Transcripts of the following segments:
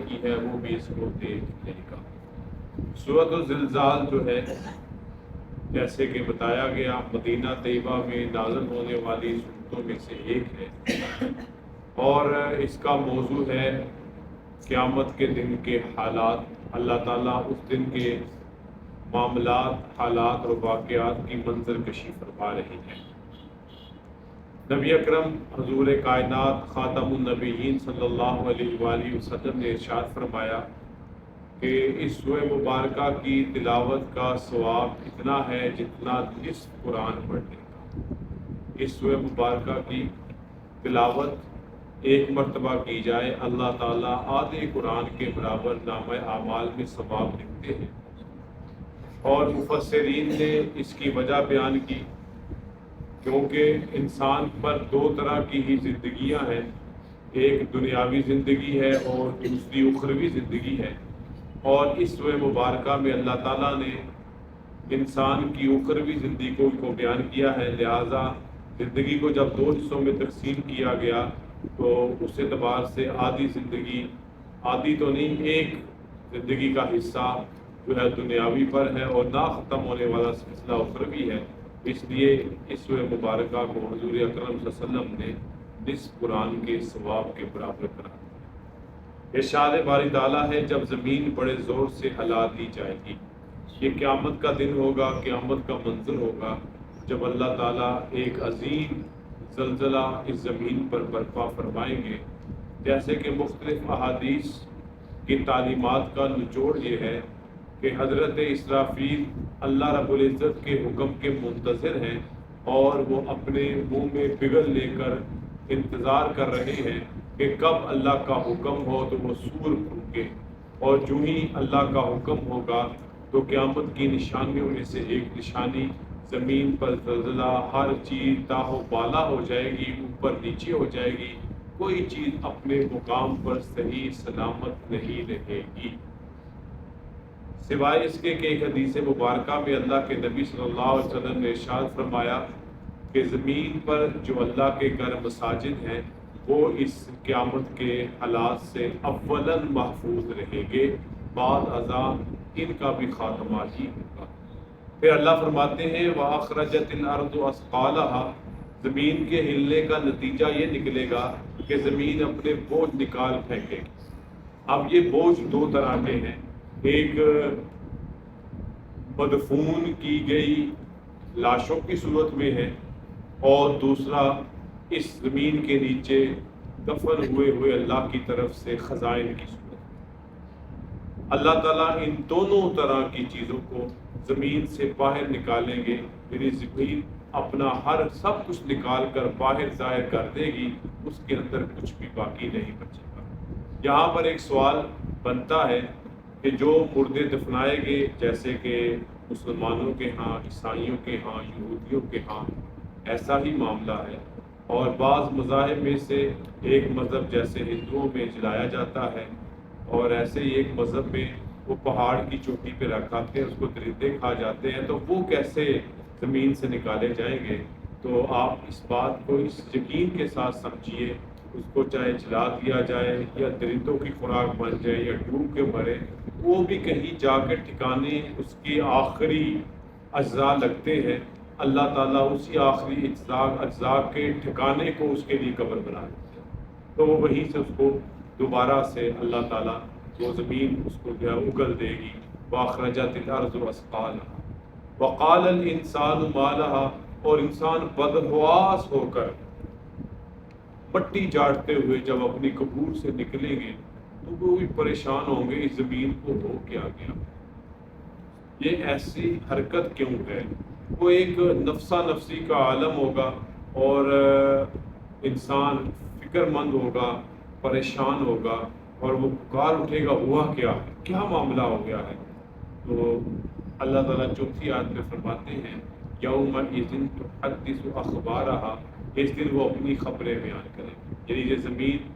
کی ہے وہ بھی اس کو دیکھ لے گا۔ سورۃ الزلزال جو ہے جیسے کہ بتایا گیا مدینہ طیبہ میں نازل ہونے والی سورتوں میں سے ایک ہے، اور اس کا موضوع ہے قیامت کے دن کے حالات۔ اللہ تعالیٰ اس دن کے معاملات، حالات اور واقعات کی منظر کشی فرما رہی ہے۔ نبی اکرم حضور کائنات خاتم النبیین صلی اللہ علیہ وآلہ وسلم نے ارشاد فرمایا کہ اس سورہ مبارکہ کی تلاوت کا ثواب اتنا ہے جتنا نصف قرآن پڑھنے کا۔ اس سورہ مبارکہ کی تلاوت ایک مرتبہ کی جائے، اللہ تعالیٰ آدھے قرآن کے برابر نامہ اعمال میں ثواب لکھتے ہیں۔ اور مفسرین نے اس کی وجہ بیان کی کیونکہ انسان پر دو طرح کی ہی زندگیاں ہیں، ایک دنیاوی زندگی ہے اور دوسری اخروی زندگی ہے، اور اس سورہ مبارکہ میں اللہ تعالیٰ نے انسان کی اخروی زندگی کو بیان کیا ہے، لہٰذا زندگی کو جب دو حصوں میں تقسیم کیا گیا تو اس اعتبار سے آدھی زندگی، آدھی تو نہیں، ایک زندگی کا حصہ جو ہے دنیاوی پر ہے اور نہ ختم ہونے والا سلسلہ اخروی ہے۔ اس لیے اس سورہ مبارکہ کو حضور اکرم صلی اللہ علیہ وسلم نے نصف قرآن کے ثواب کے برابر قرار دیا۔ ارشاد باری تعالیٰ ہے جب زمین بڑے زور سے ہلا دی جائے گی، یہ قیامت کا دن ہوگا، قیامت کا منظر ہوگا جب اللہ تعالیٰ ایک عظیم زلزلہ اس زمین پر برپا فرمائیں گے۔ جیسے کہ مختلف احادیث کی تعلیمات کا نچوڑ یہ ہے کہ حضرت اسرافیل اللہ رب العزت کے حکم کے منتظر ہیں اور وہ اپنے منہ میں بگل لے کر انتظار کر رہے ہیں کہ کب اللہ کا حکم ہو تو وہ سور پھونکے، اور جو ہی اللہ کا حکم ہوگا تو قیامت کی نشانیوں میں سے ایک نشانی زمین پر زلزلہ، ہر چیز تاہو بالا ہو جائے گی، اوپر نیچے ہو جائے گی، کوئی چیز اپنے مقام پر صحیح سلامت نہیں رہے گی، سوائے اس کے کہ ایک حدیث مبارکہ میں اللہ کے نبی صلی اللہ علیہ وسلم نے ارشاد فرمایا کہ زمین پر جو اللہ کے گھر مساجد ہیں وہ اس قیامت کے حالات سے اولاً محفوظ رہیں گے، بعد ازاں ان کا بھی خاتمہ ہی ہوگا۔ پھر اللہ فرماتے ہیں وَأَخْرَجَتِ الْأَرْضُ أَثْقَالَهَا، زمین کے ہلنے کا نتیجہ یہ نکلے گا کہ زمین اپنے بوجھ نکال پھینکے گی۔ اب یہ بوجھ دو طرح کے ہیں، ایک مدفون کی گئی لاشوں کی صورت میں ہے اور دوسرا اس زمین کے نیچے دفن ہوئے اللہ کی طرف سے خزائن کی صورت میں۔ اللہ تعالیٰ ان دونوں طرح کی چیزوں کو زمین سے باہر نکالیں گے، یعنی زمین اپنا ہر سب کچھ نکال کر باہر ظاہر کر دے گی، اس کے اندر کچھ بھی باقی نہیں بچے گا۔ یہاں پر ایک سوال بنتا ہے کہ جو مردے دفنائے گئے، جیسے کہ مسلمانوں کے ہاں، عیسائیوں کے ہاں، یہودیوں کے ہاں ایسا ہی معاملہ ہے، اور بعض مذاہب میں سے ایک مذہب جیسے ہندوؤں میں جلایا جاتا ہے، اور ایسے ہی ایک مذہب میں وہ پہاڑ کی چوٹی پہ رکھاتے ہیں، اس کو درندے کھا جاتے ہیں، تو وہ کیسے زمین سے نکالے جائیں گے؟ تو آپ اس بات کو اس یقین کے ساتھ سمجھیے، اس کو چاہے جلا دیا جائے یا درندوں کی خوراک بن جائے یا ڈوب کے مرے، وہ بھی کہیں جا کے ٹھکانے اس کے آخری اجزاء لگتے ہیں، اللہ تعالیٰ اسی آخری اجزاء کے ٹھکانے کو اس کے لیے قبر بنا دیتے ہیں، تو وہ وہیں سے اس کو دوبارہ سے اللہ تعالیٰ وہ زمین اس کو جو ہے اگل دے گی۔ وَأَخْرَجَتِ الْأَرْضُ أَثْقَالَهَا وَقَالَ الْإِنسَانُ مَا لَهَا، اور انسان بدحواس ہو کر مٹی جاڑتے ہوئے جب اپنی قبور سے نکلیں گے تو وہ بھی پریشان ہوں گے، اس زمین کو ہو کیا گیا، یہ ایسی حرکت کیوں ہے؟ وہ ایک نفسا نفسی کا عالم ہوگا اور انسان فکر مند ہوگا، پریشان ہوگا، اور وہ پکار اٹھے گا ہوا کیا ہے، کیا معاملہ ہو گیا ہے؟ تو اللہ تعالیٰ چوتھی آیت میں فرماتے ہیں یومئذ تحدث اخبارہا، اس دن وہ اپنی خبریں بیان کرے گی، یعنی یہ زمین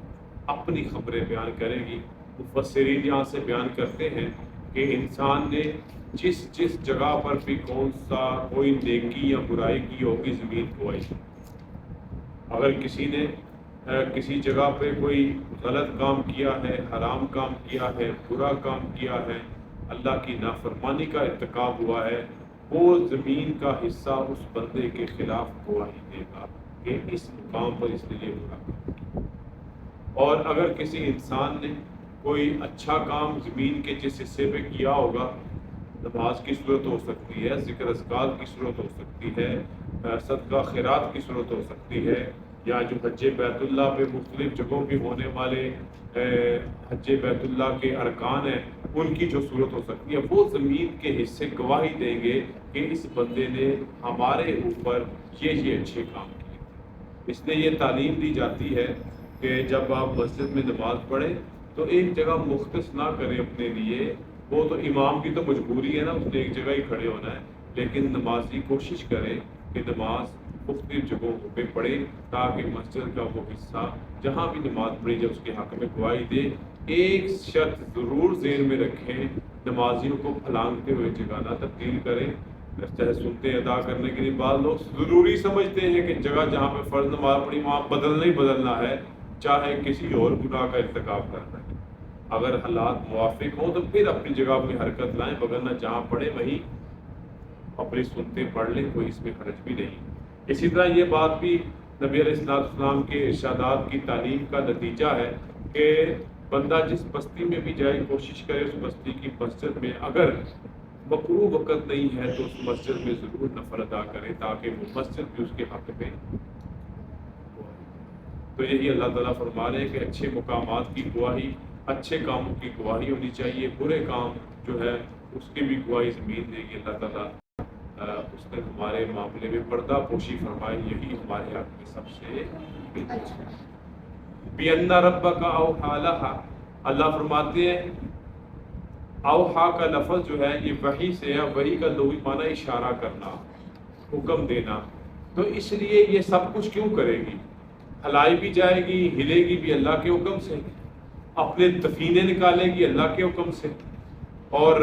اپنی خبریں بیان کرے گی۔ مفسرین یہاں سے بیان کرتے ہیں کہ انسان نے جس جگہ پر بھی کوئی نیکی یا برائی کی ہوگی زمین کو آئی، اگر کسی نے کسی جگہ پہ کوئی غلط کام کیا ہے، حرام کام کیا ہے، برا کام کیا ہے، اللہ کی نافرمانی کا ارتکاب ہوا ہے، وہ زمین کا حصہ اس بندے کے خلاف گواہی دے گا کہ اس مقام پر اس نے یہ برا کام کیا۔ اور اگر کسی انسان نے کوئی اچھا کام زمین کے جس حصے پہ کیا ہوگا، نماز کی صورت ہو سکتی ہے، ذکر اذکار کی صورت ہو سکتی ہے، صدقہ خیرات کی صورت ہو سکتی ہے، یا جو حج بیت اللہ پہ مختلف جگہوں پہ ہونے والے حج بیت اللہ کے ارکان ہیں ان کی جو صورت ہو سکتی ہے، وہ زمین کے حصے گواہی دیں گے کہ اس بندے نے ہمارے اوپر یہ اچھے کام کیے۔ اس لیے یہ تعلیم دی جاتی ہے کہ جب آپ مسجد میں نماز پڑھیں تو ایک جگہ مختص نہ کریں اپنے لیے، وہ تو امام کی تو مجبوری ہے نا، اس نے ایک جگہ ہی کھڑے ہونا ہے، لیکن نمازی کوشش کرے کہ نماز مختلف جگہوں پہ پڑھے تاکہ مسجد کا وہ حصہ جہاں بھی نماز پڑھی جائے اس کے حق میں گواہی دے۔ ایک شرط ضرور ذہن میں رکھیں، نمازیوں کو پھلانگتے ہوئے جگہ نہ تبدیل کریں۔ چاہے سنتے ادا کرنے کے لیے بعض لوگ ضروری سمجھتے ہیں کہ جگہ جہاں پہ فرض نماز پڑھی وہاں بدلنا ہی بدلنا ہے، چاہے کسی اور گناہ کا ارتکاب کرنا ہے۔ اگر حالات موافق ہوں تو پھر اپنی جگہ اپنی حرکت لائیں، وگرنہ جہاں پڑھے وہیں اپنی سنتے پڑھ لیں، کوئی اس میں حرج بھی نہیں۔ اسی طرح یہ بات بھی نبی علیہ السلام کے ارشادات کی تعلیم کا نتیجہ ہے کہ بندہ جس بستی میں بھی جائے کوشش کرے اس بستی کی مسجد میں اگر مکروہ وقت نہیں ہے تو اس مسجد میں ضرور نفل ادا کرے تاکہ وہ مسجد بھی اس کے حق میں۔ تو یہی اللہ تعالیٰ فرما رہے ہیں کہ اچھے مقامات کی گواہی، اچھے کاموں کی گواہی ہونی چاہیے، برے کام جو ہے اس کی بھی گواہی زمین دے گی اللہ تعالیٰ۔ اس نے ہمارے معاملے میں پردہ پوشی فرمائی، یہی ہمارے حق میں سب سے بہتر ہے۔ بِأَنَّ رَبَّكَ أَوْحَىٰ لَهَا، اللہ فرماتے ہیں اوحا کا لفظ جو ہے یہ وحی سے ہے، وحی کا لغوی معنی اشارہ کرنا، حکم دینا، تو اس لیے یہ سب کچھ کیوں کرے گی؟ ہلائی بھی جائے گی، ہلے گی بھی اللہ کے حکم سے، اپنے دفینے نکالے گی اللہ کے حکم سے، اور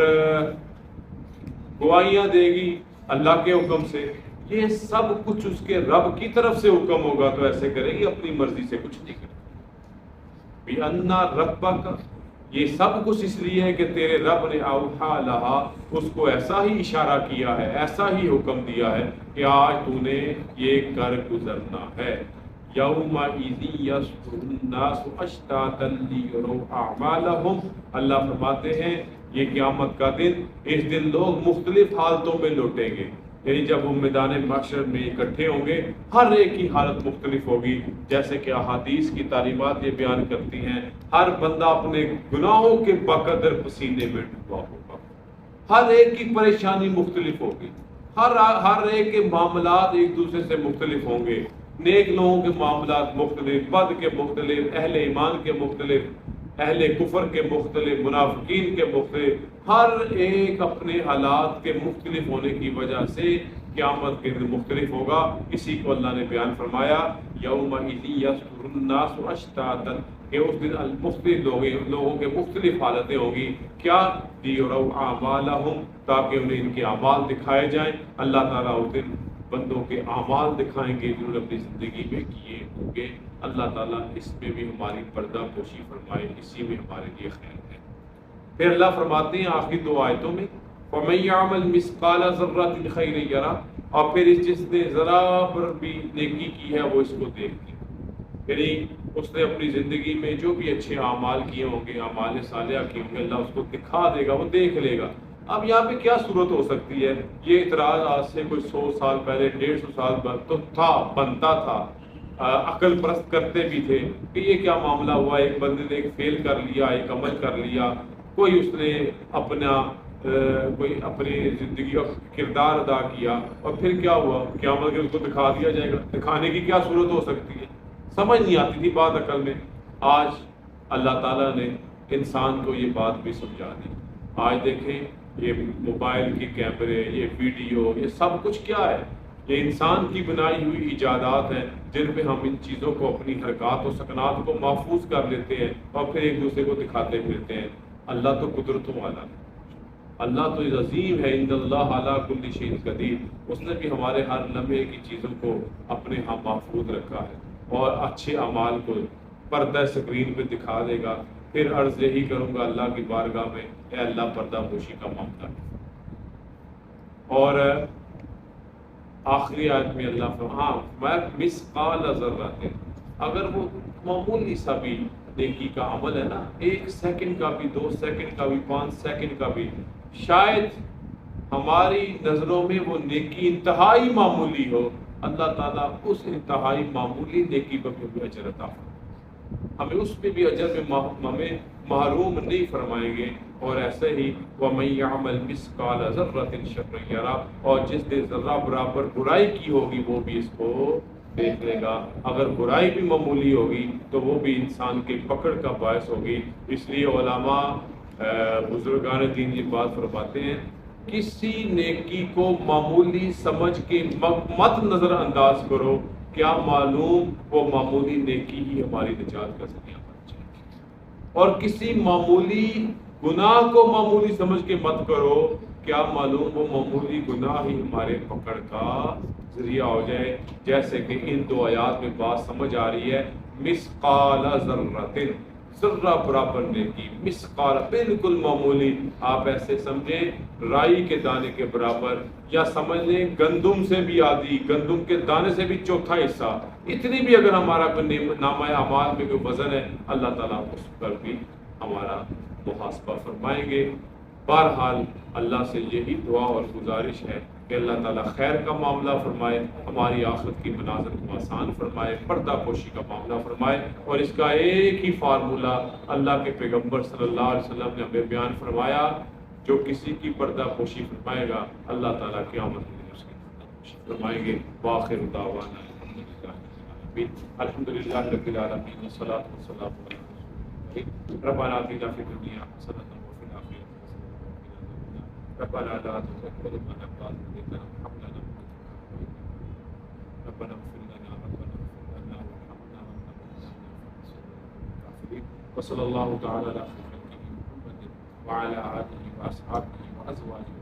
گواہیاں دے گی اللہ کے حکم سے۔ یہ سب کچھ اس کے رب کی طرف سے حکم ہوگا تو ایسے کرے گی، اپنی مرضی سے کچھ نہیں کرے۔ بِأَنَّ رَبَّكَ، یہ سب کچھ اس لیے ہے کہ تیرے رب نے اوحا لہا، اس کو ایسا ہی اشارہ کیا ہے، ایسا ہی حکم دیا ہے کہ آج تو نے یہ کر گزرنا ہے۔ یومئذ یصدر الناس اشتاتا لیروا اعمالہم، اللہ فرماتے ہیں یہ قیامت کا دن، اس دن لوگ مختلف حالتوں میں لوٹیں گے، یعنی جب وہ میدان محشر میں اکٹھے ہوں گے ہر ایک کی حالت مختلف ہوگی، جیسے کہ احادیث کی تعلیمات یہ بیان کرتی ہیں، ہر بندہ اپنے گناہوں کے بقدر پسینے میں ڈوبا ہوگا، ہر ایک کی پریشانی مختلف ہوگی، ہر ایک کے معاملات ایک دوسرے سے مختلف ہوں گے، نیک لوگوں کے معاملات مختلف، بد کے مختلف، اہل ایمان کے مختلف، اہل کفر کے مختلف، منافقین کے مختلف، ہر ایک اپنے حالات کے مختلف ہونے کی وجہ سے قیامت کے دن مختلف ہوگا۔ اسی کو اللہ نے بیان فرمایا یومئذ یصدر الناس اشتاتا، کہ اس دن مختلف لوگوں کے مختلف حالتیں ہوں گی، کیا لیروا اعمالہم، تاکہ انہیں ان کے اعمال دکھائے جائیں۔ اللہ تعالیٰ اس دن بندوں کے اعمال دکھائیں گے جنہوں نے اپنی زندگی میں کیے ہوں گے۔ اللہ تعالیٰ اس میں بھی ہماری پردہ پوشی فرمائے، اسی میں ہمارے لیے خیر ہے۔ پھر اللہ فرماتے ہیں آخری دو آیتوں میں وَمَن يَعْمَلْ مِثْقَالَ ذَرَّةٍ خَيْرًا يَرَهُ، اور پھر جس نے ذرا پر بھی نیکی کی ہے وہ اس کو دیکھ لے، یعنی اس نے اپنی زندگی میں جو بھی اچھے اعمال کیے ہوں گے، اعمال صالحہ کیے ہوں گے، اللہ اس کو دکھا دے گا، وہ دیکھ لے گا۔ اب یہاں پہ کیا صورت ہو سکتی ہے؟ یہ اعتراض آج سے کوئی 100 سال پہلے، 150 سال بعد تو تھا، بنتا تھا، عقل پرست کرتے بھی تھے کہ یہ کیا معاملہ ہوا، ایک بندے نے ایک فیل کر لیا، ایک عمل کر لیا، کوئی اس نے کوئی اپنی زندگی کا کردار ادا کیا، اور پھر کیا ہوا، قیامت کے اس کو دکھا دیا جائے گا۔ دکھانے کی کیا صورت ہو سکتی ہے؟ سمجھ نہیں آتی تھی بات عقل میں۔ آج اللہ تعالیٰ نے انسان کو یہ بات بھی سمجھا دی۔ آج دیکھیں یہ موبائل کے کیمرے، یہ ویڈیو، یہ سب کچھ کیا ہے؟ یہ انسان کی بنائی ہوئی ایجادات ہیں جن پہ ہم ان چیزوں کو، اپنی حرکات و سکنات کو محفوظ کر لیتے ہیں اور پھر ایک دوسرے کو دکھاتے پھرتے ہیں۔ اللہ تو قدرتوں والا ہے، اللہ تو عظیم ہے، ان اللہ علی کل شیء قدیر، اس نے بھی ہمارے ہر لمحے کی چیزوں کو اپنے ہاں محفوظ رکھا ہے، اور اچھے اعمال کو پردہ اسکرین پہ دکھا دے گا، پھر عرض یہی کروں گا اللہ کی بارگاہ میں، اے اللہ پردہ پوشی کا معاملہ ہے۔ اور آخری آیت میں اللہ ہاں میں مثقال ذرۃ، اگر وہ معمولی سا بھی نیکی کا عمل ہے نا، 1 سیکنڈ کا بھی، 2 سیکنڈ کا بھی، 5 سیکنڈ کا بھی، شاید ہماری نظروں میں وہ نیکی انتہائی معمولی ہو، اللہ تعالیٰ اس انتہائی معمولی نیکی پر بھی اجر عطا فرمائے، ہمیں اس پہ بھی اجر میں ہمیں محروم نہیں فرمائیں گے۔ اور ایسے ہی وَمَن يَعْمَلْ مِثْقَالَ ذَرَّةٍ شَرًّا يَرَهُ، اور جس نے ذرہ برابر برائی کی ہوگی وہ بھی اس کو دیکھ لے گا۔ اگر برائی بھی معمولی ہوگی تو وہ بھی انسان کے پکڑ کا باعث ہوگی۔ اس لیے علماء بزرگان دین یہ بات فرماتے ہیں، کسی نیکی کو معمولی سمجھ کے مت نظر انداز کرو، کیا معلوم وہ معمولی نیکی ہی ہماری نجات کا ذریعہ بن جائے، اور کسی معمولی گناہ کو معمولی سمجھ کے مت کرو، کیا معلوم وہ معمولی گناہ ہی ہمارے پکڑ کا ذریعہ ہو جائے۔ جیسے کہ ان 2 آیات میں بات سمجھ آ رہی ہے، مثقال ذرۃ، ذرہ برابر نیکی، مثقال بالکل معمولی، آپ ایسے سمجھیں رائی کے دانے کے برابر، یا سمجھ لیں گندم سے بھی آدھی، گندم کے دانے سے بھی چوتھا حصہ، اتنی بھی اگر ہمارا کوئی نامہ اعمال میں کوئی وزن ہے، اللہ تعالیٰ اس پر بھی ہمارا محاسبہ فرمائیں گے۔ بہرحال اللہ سے یہی دعا اور گزارش ہے کہ اللہ تعالیٰ خیر کا معاملہ فرمائے، ہماری آخرت کی مناظر کو آسان فرمائے، پردہ پوشی کا معاملہ فرمائے، اور اس کا ایک ہی فارمولہ اللہ کے پیغمبر صلی اللہ علیہ وسلم نے ہمیں بیان فرمایا، جو کسی کی پردہ پوشی فرمائے گا اللہ تعالیٰ قیامت کے دن اس کی پردہ پوشی فرمائیں گے۔ وآخر دعوانا الحمد للہ رب العالمین، والصلاة والسلام علی رسول اللہ، ربنا آتنا فی الدنیا حسنۃ وفی الآخرۃ حسنۃ وقنا عذاب النار، ربنا لا تزغ قلوبنا بعد إذ هديتنا وهب لنا من لدنك ربنا اغفر لنا وارحمنا وصلى الله تعالى على خير خلقه محمد وعلى آله وأصحابه وأزواجه